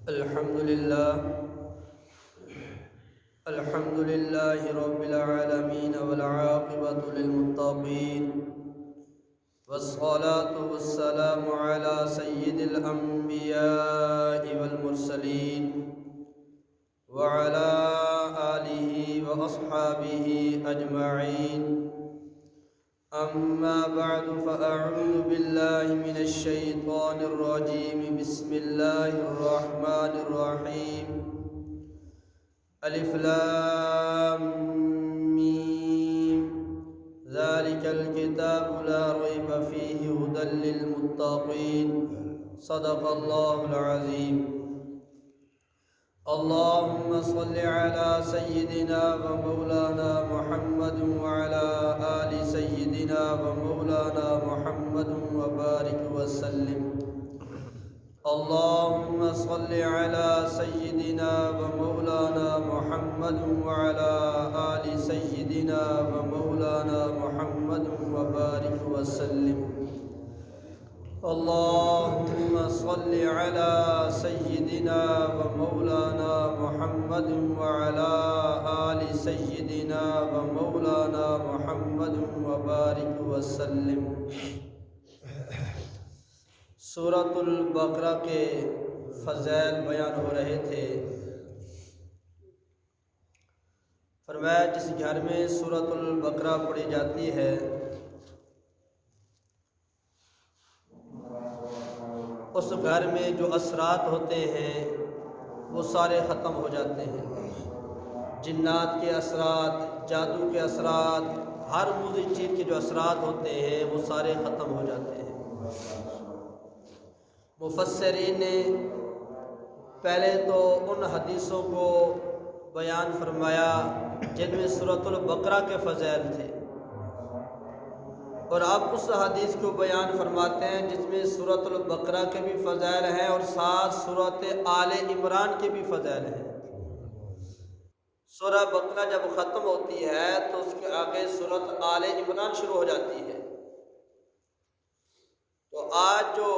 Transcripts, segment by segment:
الحمد لله الحمد لله رب العالمين والعاقبة للمتقين والصلاة والسلام على سيد الأنبياء والمرسلين وعلى آله وأصحابه أجمعين. أما بعد فأعوذ بالله من الشيطان الرجيم. بسم الله الرحمن الرحيم. ألف لام ميم ذلك الكتاب لا ريب فيه هدى للمتقين. صدق الله العظيم. اللهم صل على سيدنا ومولانا محمد وعلى آل سيدنا ومولانا محمد وبارك وسلم. اللهم صل على سيدنا ومولانا محمد وعلى آل سيدنا ومولانا محمد وبارك وسلم. اللهم صل على سيدنا ومولانا محمد وعلى آل سيدنا ومولانا محمد وبارك وسلم. سورۃ البقرہ کے فضائل بیان ہو رہے تھے. فرمایا جس گھر میں سورۃ البقرہ پڑھی جاتی ہے اس گھر میں جو اثرات ہوتے ہیں وہ سارے ختم ہو جاتے ہیں. جنات کے اثرات، جادو کے اثرات، ہر موذی چیز کے جو اثرات ہوتے ہیں وہ سارے ختم ہو جاتے ہیں. مفسرین نے پہلے تو ان حدیثوں کو بیان فرمایا جن میں سورۃ البقرہ کے فضائل تھے، اور اب اس حدیث کو بیان فرماتے ہیں جس میں سورۃ البقرہ کے بھی فضائل ہیں اور ساتھ سورۃ آل عمران کے بھی فضائل ہیں. سورہ بقرہ جب ختم ہوتی ہے تو اس کے آگے سورۃ آل عمران شروع ہو جاتی ہے. تو آج جو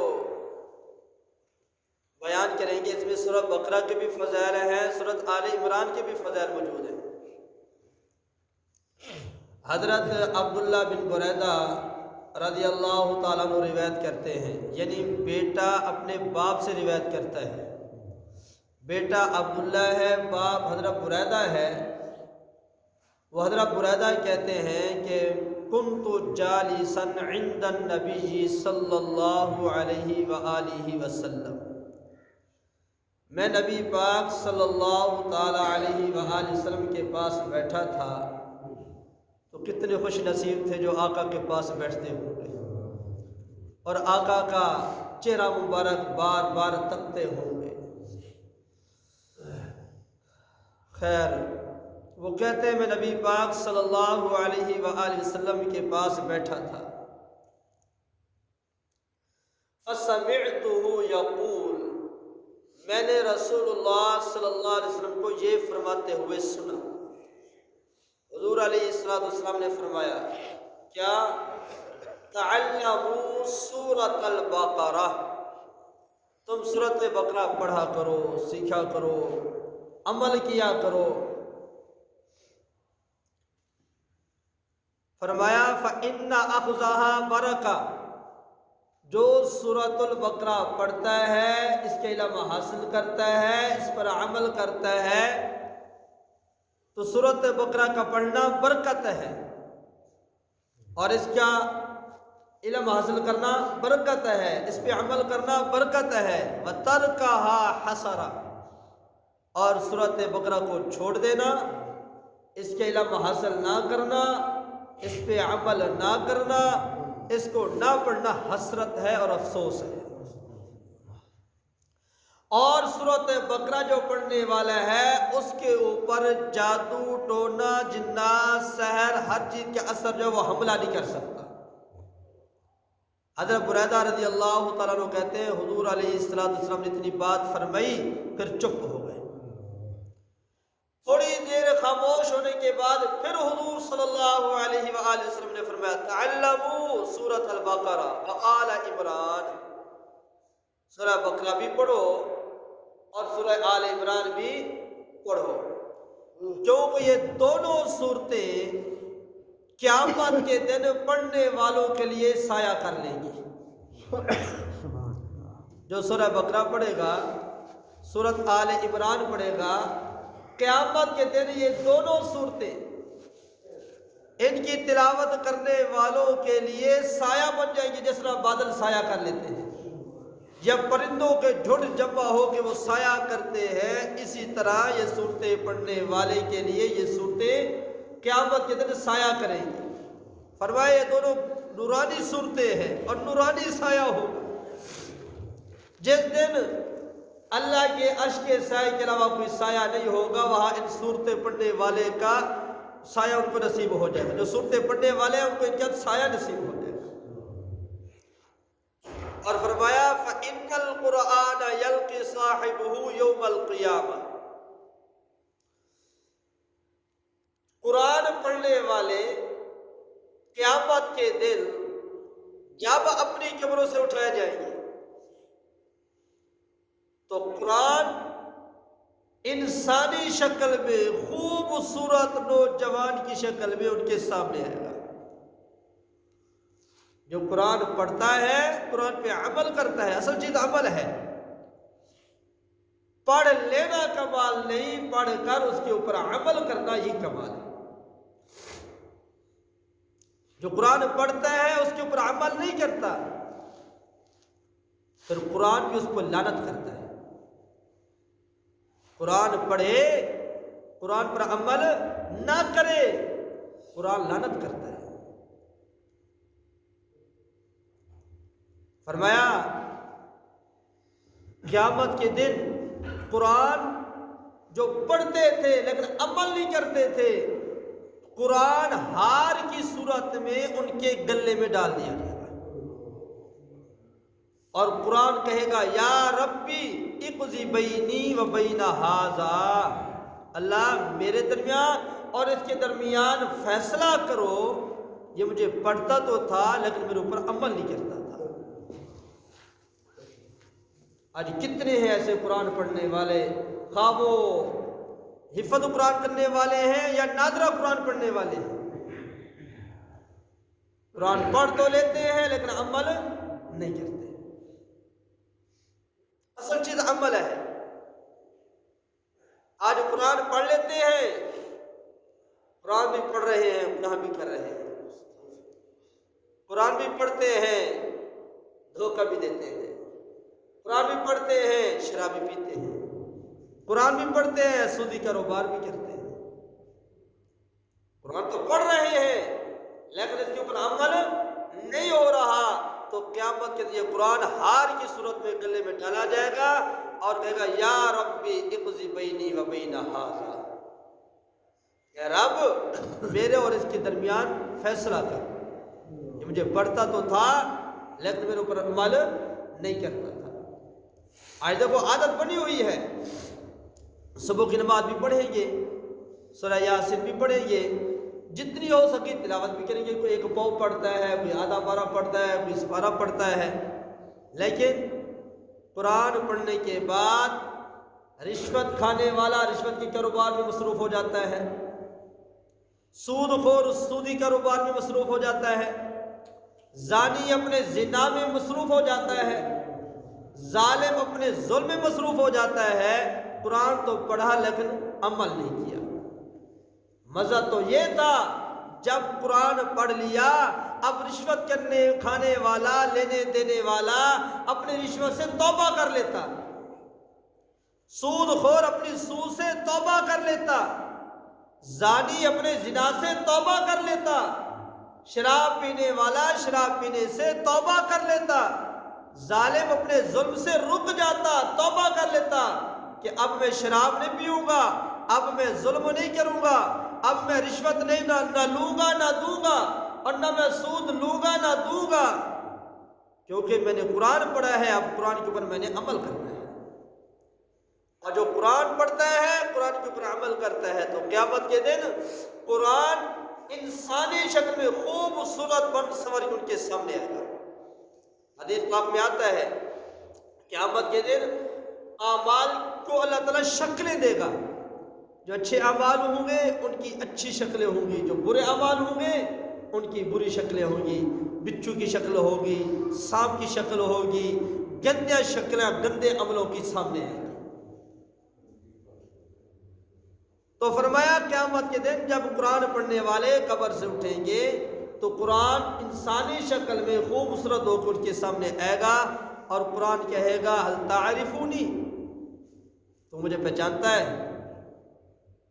بیان کریں گے اس میں سورہ بقرہ کے بھی فضائل ہیں، سورۃ آل عمران کے بھی فضائل موجود ہیں. حضرت عبداللہ بن بریدہ رضی اللہ تعالیٰ عنہ روایت کرتے ہیں، یعنی بیٹا اپنے باپ سے روایت کرتا ہے. بیٹا عبداللہ ہے، باپ حضرت بریدہ ہے. وہ حضرت بریدہ کہتے ہیں کہ کنت جالسا عند النبی صلی اللہ علیہ وآلہ وسلم، میں نبی پاک صلی اللہ تعالیٰ علیہ وآلہ وسلم کے پاس بیٹھا تھا. تو کتنے خوش نصیب تھے جو آقا کے پاس بیٹھتے ہوں گے اور آقا کا چہرہ مبارک بار بار تکتے ہوں گے. خیر، وہ کہتے ہیں میں نبی پاک صلی اللہ علیہ وآلہ وسلم کے پاس بیٹھا تھا. فَسَمِعْتُهُ يَقُولُ، میں نے رسول اللہ صلی اللہ علیہ وسلم کو یہ فرماتے ہوئے سنا. حضور علیہ السلام نے فرمایا کیا؟ تعلموا سورۃ البقرہ، تم سورۃ بقرہ پڑھا کرو، سیکھا کرو، عمل کیا کرو. فرمایا فإن أخذها برکہ، جو سورۃ البقرہ پڑھتا ہے، اس کے علم حاصل کرتا ہے، اس پر عمل کرتا ہے تو سورۃ بقرہ کا پڑھنا برکت ہے اور اس کا علم حاصل کرنا برکت ہے، اس پہ عمل کرنا برکت ہے. وَتَرْكَهَا حَسَرَةٌ، اور سورۃ بقرہ کو چھوڑ دینا، اس کے علم حاصل نہ کرنا، اس پہ عمل نہ کرنا، اس کو نہ پڑھنا حسرت ہے اور افسوس ہے. اور سورۃ بقرہ جو پڑھنے والا ہے اس کے اوپر جادو، ٹونا، جنات، سحر، ہر چیز کے اثر جو وہ حملہ نہیں کر سکتا. حضرت بریدہ رضی اللہ تعالیٰ عنہ کہتے ہیں حضور علیہ السلام نے اتنی بات فرمائی پھر چپ ہو گئے. تھوڑی دیر خاموش ہونے کے بعد پھر حضور صلی اللہ علیہ وآلہ وسلم نے فرمایا تعلموا سورۃ البقرہ وآل عمران، سورہ بقرہ بھی پڑھو اور سورہ آل عمران بھی پڑھو، کیونکہ یہ دونوں صورتیں قیامت کے دن پڑھنے والوں کے لیے سایہ کر لیں گی۔ جو سورہ بقرہ پڑھے گا، سورۃ آل عمران پڑھے گا، قیامت کے دن یہ دونوں صورتیں ان کی تلاوت کرنے والوں کے لیے سایہ بن جائیں گی، جس طرح بادل سایہ کر لیتے ہیں، جب پرندوں کے جھنڈ جمع ہو کے وہ سایہ کرتے ہیں، اسی طرح یہ صورتیں پڑھنے والے کے لیے یہ صورتیں قیامت کے دن سایہ کریں گی۔ فرمایا یہ دونوں نورانی صورتیں ہیں اور نورانی سایہ ہو۔ جس دن اللہ کے عرش کے سائے کے علاوہ کوئی سایہ نہیں ہوگا، وہاں ان صورتیں پڑھنے والے کا سایہ ان کو نصیب ہو جائے گا۔ جو صورتیں پڑھنے والے ہیں ان کو ان کا سایہ نصیب ہو جائے گا۔ اور فرمایا فَإِنَّ الْقُرْآنَ يَلْقِ صَاحِبُهُ يَوْمَ الْقِيَامَةِ، قرآن پڑھنے والے قیامت کے دن جب اپنی قبروں سے اٹھائے جائیں گے تو قرآن انسانی شکل میں، خوبصورت نوجوان کی شکل میں ان کے سامنے آئے گا۔ جو قرآن پڑھتا ہے، قرآن پہ عمل کرتا ہے، اصل چیز عمل ہے۔ پڑھ لینا کمال نہیں، پڑھ کر اس کے اوپر عمل کرنا ہی کمال ہے۔ جو قرآن پڑھتا ہے اس کے اوپر عمل نہیں کرتا، پھر قرآن بھی اس کو لعنت کرتا ہے۔ قرآن پڑھے، قرآن پر عمل نہ کرے، قرآن لعنت کرتا ہے۔ فرمایا قیامت کے دن قرآن جو پڑھتے تھے لیکن عمل نہیں کرتے تھے، قرآن ہار کی صورت میں ان کے گلے میں ڈال دیا جائے گا، اور قرآن کہے گا یا ربی اقضی بینی و بین ھذا، اللہ میرے درمیان اور اس کے درمیان فیصلہ کرو، یہ مجھے پڑھتا تو تھا لیکن میرے اوپر عمل نہیں کرتا تھا۔ آج کتنے ہیں ایسے قرآن پڑھنے والے، خواہ وہ حفظ قرآن کرنے والے ہیں یا نادرہ قرآن پڑھنے والے ہیں، قرآن پڑھ تو لیتے ہیں لیکن عمل نہیں کرتے۔ اصل چیز عمل ہے۔ آج قرآن پڑھ لیتے ہیں، قرآن بھی پڑھ رہے ہیں، گناہ بھی کر رہے ہیں، قرآن بھی پڑھتے ہیں، دھوکہ بھی دیتے ہیں، قرآن بھی پڑھتے ہیں، شراب بھی پیتے ہیں، قرآن بھی پڑھتے ہیں، سودی کاروبار بھی کرتے ہیں۔ قرآن تو پڑھ رہے ہیں لیکن اس کے اوپر عمل نہیں ہو رہا، تو قیامت کے دن یہ قرآن ہار کی صورت میں گلے میں ڈالا جائے گا اور کہے گا یا ربی اقضی بینی و بین ھذا، اے رب میرے اور اس کے درمیان فیصلہ کر، یہ مجھے پڑھتا تو تھا لیکن میرے اوپر عمل نہیں کرتا تھا۔ آج دیکھو عادت بنی ہوئی ہے، صبح کی نماز بھی پڑھیں گے، سورہ یاسین بھی پڑھیں گے، جتنی ہو سکی تلاوت بھی کریں گے، کوئی ایک پاؤ پڑھتا ہے، کوئی آدھا پارہ پڑھتا ہے، کوئی سپارہ پڑھتا ہے، لیکن قرآن پڑھنے کے بعد رشوت کھانے والا رشوت کے کاروبار میں مصروف ہو جاتا ہے، سود خور سودی کاروبار میں مصروف ہو جاتا ہے، زانی اپنے زنا میں مصروف ہو جاتا ہے، ظالم اپنے ظلم میں مصروف ہو جاتا ہے۔ قرآن تو پڑھا لیکن عمل نہیں کیا۔ مزہ تو یہ تھا جب قرآن پڑھ لیا، اب رشوت کھانے والا، لینے دینے والا اپنی رشوت سے توبہ کر لیتا، سود خور اپنی سود سے توبہ کر لیتا، زانی اپنے زنا سے توبہ کر لیتا، شراب پینے والا شراب پینے سے توبہ کر لیتا، ظالم اپنے ظلم سے رک جاتا، توبہ کر لیتا کہ اب میں شراب نہیں پیوں گا، اب میں ظلم نہیں کروں گا، اب میں رشوت نہیں نہ لوں گا نہ دوں گا، اور نہ میں سود لوں گا نہ دوں گا، کیونکہ میں نے قرآن پڑھا ہے، اب قرآن کے اوپر میں نے عمل کرنا ہے۔ اور جو قرآن پڑھتا ہے، قرآن کے اوپر عمل کرتا ہے، تو قیامت کے دن قرآن انسانی شکل میں خوبصورت بن سنور کے ان کے سامنے آئے گا۔ حدیث پاک میں آتا ہے قیامت کے دن اعمال کو اللہ تعالیٰ شکلیں دے گا. جو اچھے اعمال ہوں گے ان کی اچھی شکلیں ہوں گی، جو برے اعمال ہوں گے ان کی بری شکلیں ہوں گی. بچھو کی شکل ہوگی، سانپ کی شکل ہوگی، گندے شکلیں گندے عملوں کی سامنے آئیں گی. تو فرمایا قیامت کے دن جب قرآن پڑھنے والے قبر سے اٹھیں گے تو قرآن انسانی شکل میں خوبصورت ہو کر کے سامنے آئے گا اور قرآن کہے گا ہل تعرفونی، تو مجھے پہچانتا ہے؟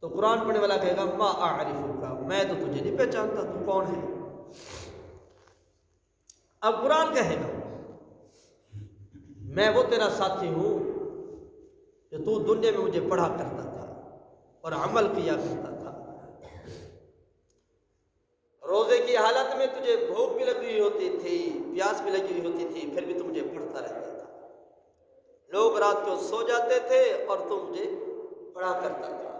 تو قرآن پڑھنے والا کہے گا ما اعرفک، میں تو تجھے نہیں پہچانتا، تو کون ہے؟ اب قرآن کہے گا میں وہ تیرا ساتھی ہوں جو تو دنیا میں مجھے پڑھا کرتا تھا اور عمل کیا کرتا تھا. روزے کی حالت میں تجھے بھوک بھی لگی ہوئی ہوتی تھی، پیاس بھی لگی ہوئی ہوتی تھی، پھر بھی تو مجھے پڑھتا رہتا تھا. لوگ رات کو سو جاتے تھے اور تو مجھے پڑھا کرتا تھا.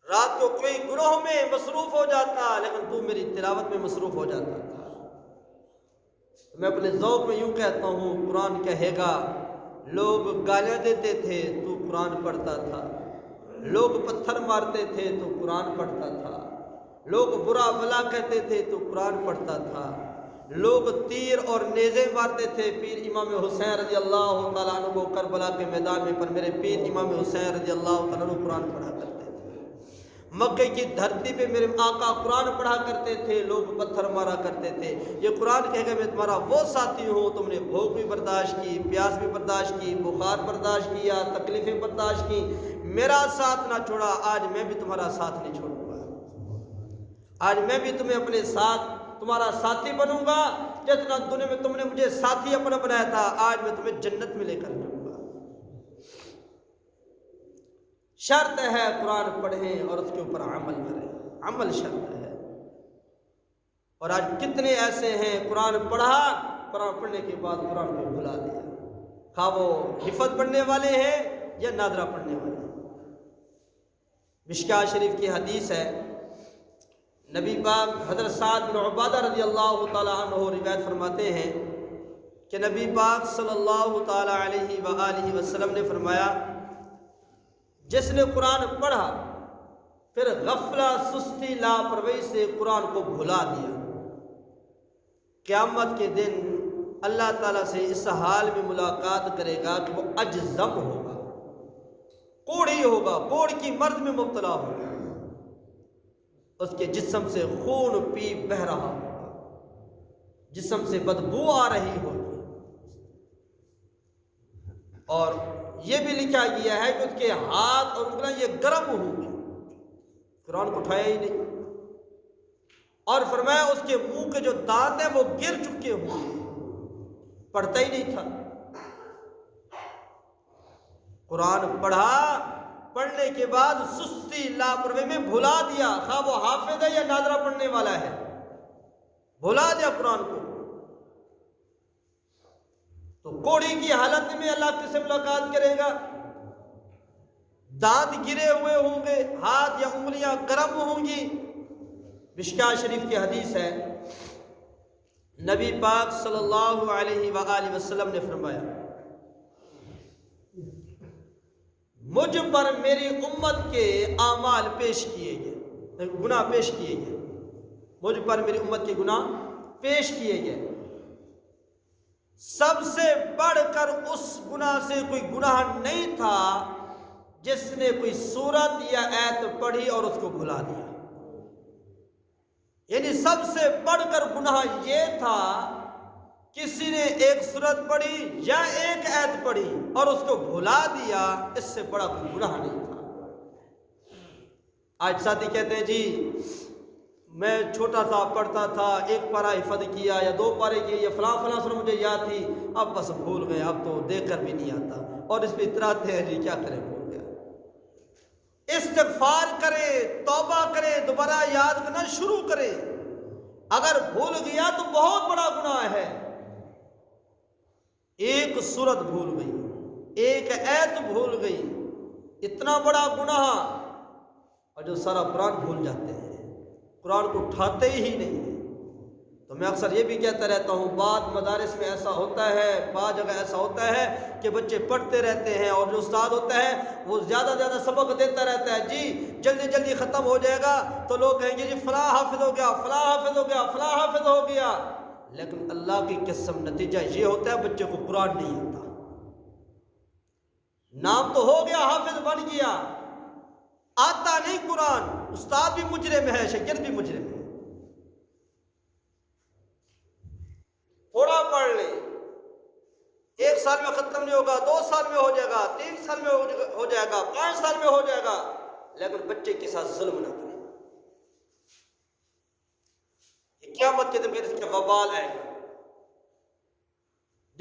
رات کو کوئی گناہوں میں مصروف ہو جاتا لیکن تو میری تلاوت میں مصروف ہو جاتا تھا. میں اپنے ذوق میں یوں کہتا ہوں، قرآن کہے گا لوگ گالیاں دیتے تھے تو قرآن پڑھتا تھا، لوگ پتھر مارتے تھے تو قرآن پڑھتا تھا، لوگ برا بھلا کہتے تھے تو قرآن پڑھتا تھا، لوگ تیر اور نیزے مارتے تھے پیر امام حسین رضی اللہ تعالیٰ عنہ کو کربلا کے میدان میں، پر میرے پیر امام حسین رضی اللہ تعالیٰ عنہ قرآن پڑھا کرتے تھے. مکے کی دھرتی پہ میرے آقا قرآن پڑھا کرتے تھے، لوگ پتھر مارا کرتے تھے. یہ قرآن کہے گا میں تمہارا وہ ساتھی ہوں، تم نے بھوک بھی برداشت کی، پیاس بھی برداشت کی، بخار برداشت کیا، تکلیفیں برداشت کی، میرا ساتھ نہ چھوڑا. آج میں بھی تمہارا ساتھ نہیں چھوڑوں گا. آج میں بھی تمہیں اپنے ساتھ تمہارا ساتھی بنوں گا. جتنا دنیا میں تم نے مجھے ساتھی اپنا بنایا تھا، آج میں تمہیں جنت میں لے کر جاؤں گا. شرط ہے قرآن پڑھیں اور اس کے اوپر عمل کریں، عمل شرط ہے. اور آج کتنے ایسے ہیں قرآن پڑھا، قرآن پڑھنے کے بعد قرآن کو بھلا دیا، خواہ وہ حفظ پڑھنے والے ہیں یا نادرہ پڑھنے والے ہیں. مشکاہ شریف کی حدیث ہے، نبی پاک حضرت سعد بن عبادہ رضی اللہ تعالیٰ عنہ روایت فرماتے ہیں کہ نبی پاک صلی اللہ تعالیٰ علیہ وآلہ وسلم نے فرمایا جس نے قرآن پڑھا پھر غفلت سستی لاپرواہی سے قرآن کو بھلا دیا، قیامت کے دن اللہ تعالیٰ سے اس حال میں ملاقات کرے گا کہ وہ اجزم ہوگا، کوڑی ہوگا، کوڑ کی مرض میں مبتلا ہوگا، اس کے جسم سے خون پی بہہ رہا ہوگا، جسم سے بدبو آ رہی ہوگی، اور یہ بھی لکھا گیا ہے کہ اس کے ہاتھ اور انگلیاں یہ گرم ہوں گے، قرآن کو اٹھایا ہی نہیں. اور فرمایا اس کے منہ کے جو دانت ہیں وہ گر چکے ہوں گے، پڑھتا ہی نہیں تھا. قرآن پڑھا، پڑھنے کے بعد سستی لاپرواہی میں بھلا دیا، خواہ وہ حافظ ہے یا نادرہ پڑھنے والا ہے، بھلا دیا قرآن کو. تو کوڑی کی حالت میں اللہ کس سے ملاقات کرے گا؟ دانت گرے ہوئے ہوں گے، ہاتھ یا انگلیاں گرم ہوں گی. مشکاہ شریف کی حدیث ہے، نبی پاک صلی اللہ علیہ وآلہ وسلم نے فرمایا مجھ پر میری امت کے اعمال پیش کیے گئے، گناہ پیش کیے گئے، مجھ پر میری امت کے گناہ پیش کیے گئے، سب سے بڑھ کر اس گناہ سے کوئی گناہ نہیں تھا جس نے کوئی سورت یا آیت پڑھی اور اس کو بھلا دیا. یعنی سب سے بڑھ کر گناہ یہ تھا کسی نے ایک سورت پڑھی یا ایک آیت پڑھی اور اس کو بھلا دیا، اس سے بڑا کوئی گناہ نہیں تھا. آج ساتھی کہتے ہیں جی میں چھوٹا سا پڑھتا تھا، ایک پارہ حفظ کیا یا 2 پارے کیے یا فلاں فلاں سورہ مجھے یاد تھی، اب بس بھول گئے، اب تو دیکھ کر بھی نہیں آتا، اور اس پہ اتراتے ہیں جی کیا کریں بھول گیا. استغفار کرے، توبہ کرے، دوبارہ یاد کرنا شروع کرے. اگر بھول گیا تو بہت بڑا گناہ ہے. ایک سورت بھول گئی، ایک آیت بھول گئی، اتنا بڑا گناہ. اور جو سارا قرآن بھول جاتے ہیں، قرآن کو اٹھاتے ہی نہیں ہیں، تو میں اکثر یہ بھی کہتا رہتا ہوں، بعض مدارس میں ایسا ہوتا ہے، بعض جگہ ایسا ہوتا ہے کہ بچے پڑھتے رہتے ہیں اور جو استاد ہوتا ہے وہ زیادہ سبق دیتا رہتا ہے، جی جلدی جلدی ختم ہو جائے گا تو لوگ کہیں گے جی فلاں حافظ ہو گیا، فلاں حافظ ہو گیا، فلاں حافظ ہو گیا، لیکن اللہ کی قسم نتیجہ یہ ہوتا ہے بچے کو قرآن نہیں آتا۔ نام تو ہو گیا، حافظ بن گیا، آتا نہیں قرآن، استاد بھی مجرم ہے، شاگرد بھی مجرم ہے۔ تھوڑا پڑھ لے، 1 سال میں ختم نہیں ہوگا، 2 سال میں ہو جائے گا، 3 سال میں ہو جائے گا، 5 سال میں ہو جائے گا، لیکن بچے کے ساتھ ظلم نہ کریں۔ یہ قیامت کے دن اس کے وبال آئے گا۔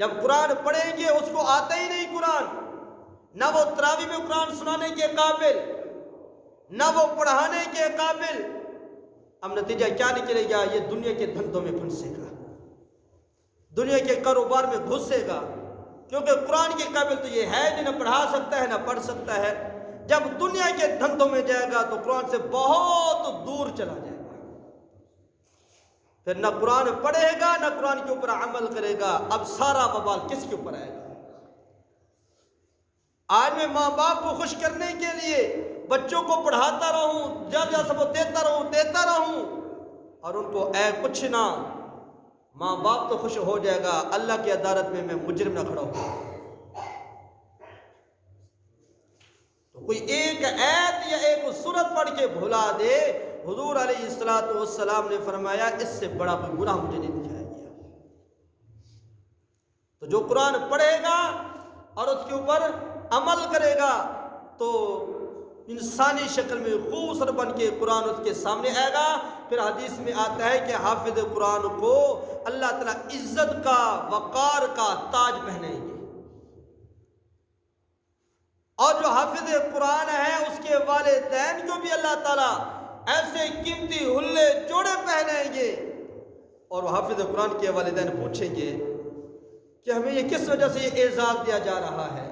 جب قرآن پڑھیں گے اس کو آتا ہی نہیں قرآن، نہ وہ تراویح میں قرآن سنانے کے قابل، نہ وہ پڑھانے کے قابل، اب نتیجہ کیا نکلے گا؟ یہ دنیا کے دھندوں میں پھنسے گا، دنیا کے کاروبار میں گھسے گا، کیونکہ قرآن کے قابل تو یہ ہے نہیں، نہ پڑھا سکتا ہے نہ پڑھ سکتا ہے۔ جب دنیا کے دھندوں میں جائے گا تو قرآن سے بہت دور چلا جائے گا، پھر نہ قرآن پڑھے گا نہ قرآن کے اوپر عمل کرے گا۔ اب سارا وبال کس کے اوپر آئے گا؟ آج میں ماں باپ کو خوش کرنے کے لیے بچوں کو پڑھاتا رہوں، زیادہ سبق دیتا رہوں اور ان کو اے کچھ نہ، ماں باپ تو خوش ہو جائے گا، اللہ کی عدالت میں میں مجرم نہ کھڑا ہوں۔ تو کوئی ایک آیت یا ایک سورت پڑھ کے بھلا دے، حضور علیہ السلام نے فرمایا اس سے بڑا کوئی گناہ مجھے نہیں دکھایا گیا۔ تو جو قرآن پڑھے گا اور اس کے اوپر عمل کرے گا تو انسانی شکل میں خوبصورت بن کے قرآن اس کے سامنے آئے گا۔ پھر حدیث میں آتا ہے کہ حافظ قرآن کو اللہ تعالیٰ عزت کا، وقار کا تاج پہنائیں گے، اور جو حافظ قرآن ہے اس کے والدین کو بھی اللہ تعالیٰ ایسے قیمتی ہلے جوڑے پہنائیں گے، اور وہ حافظ قرآن کے والدین پوچھیں گے کہ ہمیں یہ کس وجہ سے یہ اعزاز دیا جا رہا ہے،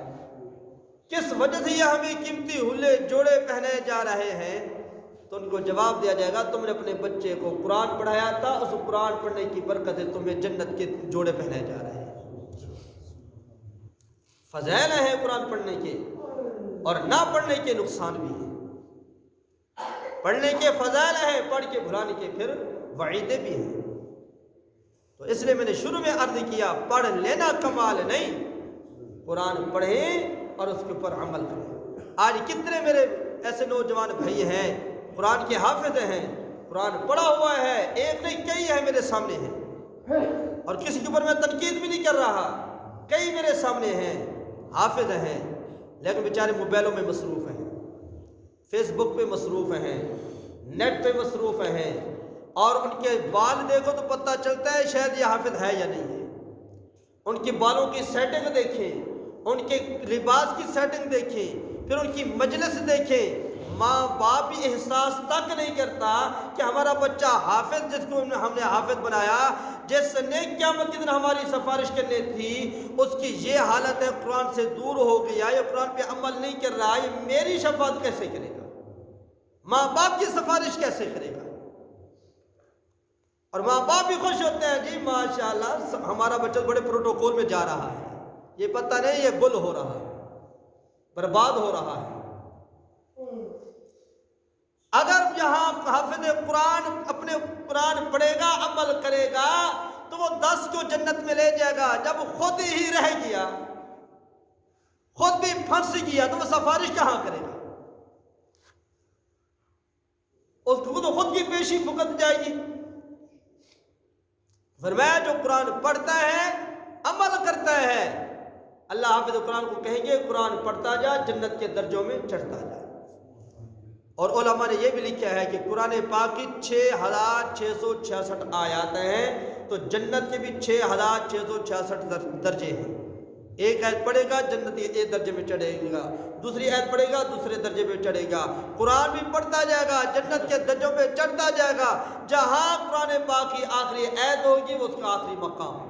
کس وجہ سے یہ ہمیں قیمتی ہلے جوڑے پہنائے جا رہے ہیں؟ تو ان کو جواب دیا جائے گا تم نے اپنے بچے کو قرآن پڑھایا تھا، اس قرآن پڑھنے کی برکت سے تمہیں جنت کے جوڑے پہنائے جا رہے ہیں۔ فضائل ہیں قرآن پڑھنے کے اور نہ پڑھنے کے نقصان بھی ہیں۔ پڑھنے کے فضائل ہیں، پڑھ کے بھلانے کے پھر وعیدیں بھی ہیں۔ تو اس لیے میں نے شروع میں عرض کیا، پڑھ لینا کمال نہیں، قرآن پڑھیں اور اس کے اوپر عمل کریں۔ آج کتنے میرے ایسے نوجوان بھائی ہیں قرآن کے حافظ ہیں، قرآن پڑھا ہوا ہے، ایک نہیں کئی ہے میرے سامنے ہیں، اور کسی کے اوپر میں تنقید بھی نہیں کر رہا، کئی میرے سامنے ہیں حافظ ہیں، لیکن بیچارے موبائلوں میں مصروف ہیں، فیس بک پہ مصروف ہیں، نیٹ پہ مصروف ہیں، اور ان کے بال دیکھو تو پتہ چلتا ہے شاید یہ حافظ ہے یا نہیں ہے۔ ان کے بالوں کی سیٹنگ دیکھیں، ان کے لباس کی سیٹنگ دیکھیں، پھر ان کی مجلس دیکھیں۔ ماں باپ بھی احساس تک نہیں کرتا کہ ہمارا بچہ حافظ، جس کو ہم نے حافظ بنایا، جس نے قیامت کے دن ہماری سفارش کرنی تھی، اس کی یہ حالت ہے قرآن سے دور ہو گیا، یہ قرآن پہ عمل نہیں کر رہا، یہ میری شفاعت کیسے کرے گا؟ ماں باپ کی سفارش کیسے کرے گا؟ اور ماں باپ بھی خوش ہوتے ہیں، جی ماشاءاللہ ہمارا بچہ بڑے پروٹوکول میں جا رہا ہے، یہ پتہ نہیں یہ گل ہو رہا ہے، برباد ہو رہا ہے۔ اگر یہاں حافظ قرآن اپنے قرآن پڑھے گا، عمل کرے گا، تو وہ 10 کو جنت میں لے جائے گا۔ جب خود ہی رہ گیا، خود بھی پھنس گیا، تو وہ سفارش کہاں کرے گا؟ اس کو تو خود کی پیشی بھگت جائے گی۔ فرمایا جو قرآن پڑھتا ہے، عمل کرتا ہے، اللہ حافظ قرآن کو کہیں گے قرآن پڑھتا جا، جنت کے درجوں میں چڑھتا جا۔ اور علماء نے یہ بھی لکھا ہے کہ قرآن پاک کی 6666 آیات ہیں، تو جنت کے بھی 6666 درجے ہیں۔ ایک آیت پڑھے گا جنت ایک درجے میں چڑھے گا، دوسری آیت پڑھے گا دوسرے درجے میں چڑھے گا، قرآن بھی پڑھتا جائے گا، جنت کے درجوں میں چڑھتا جائے گا۔ جہاں قرآن پاک کی آخری آیت ہوگی وہ اس کا آخری مقام ہے۔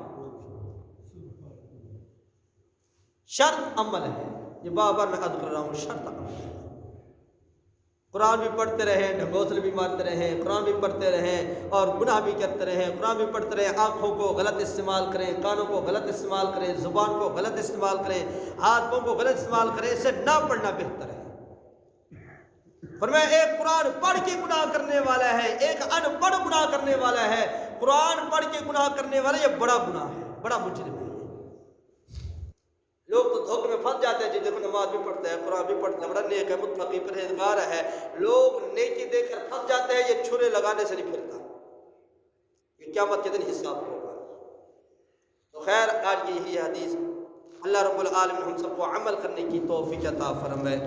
شرط عمل ہے، یہ بار بار میں عرض کر رہا ہوں، شرط عمل ہے۔ قرآن بھی پڑھتے رہیں، ڈھنگوسل بھی مارتے رہیں، قرآن بھی پڑھتے رہیں اور گناہ بھی کرتے رہیں، قرآن بھی پڑھتے رہیں، آنکھوں کو غلط استعمال کریں، کانوں کو غلط استعمال کریں، زبان کو غلط استعمال کریں، ہاتھ پاؤں کو غلط استعمال کریں، اسے نہ پڑھنا بہتر ہے۔ فرمایا ایک قرآن پڑھ کے گناہ کرنے والا ہے، ایک ان پڑھ گناہ کرنے والا ہے۔ قرآن پڑھ کے گناہ کرنے والا یہ بڑا گناہ ہے، بڑا مجرم ہے۔ لوگ تو دھوکے میں پھنس جاتے ہیں، جی دیکھو نماز بھی پڑھتا ہے، قرآن بھی پڑھتا ہے، بڑا نیک ہے، متقی پرہیزگار ہے، لوگ نیکی دیکھ کر پھنس جاتے ہیں، یہ چھرے لگانے سے نہیں پھرتا، یہ قیامت کے دن حساب ہوگا۔ تو خیر آج کی یہی حدیث، اللہ رب العالمین ہم سب کو عمل کرنے کی توفیق عطا فرمائے۔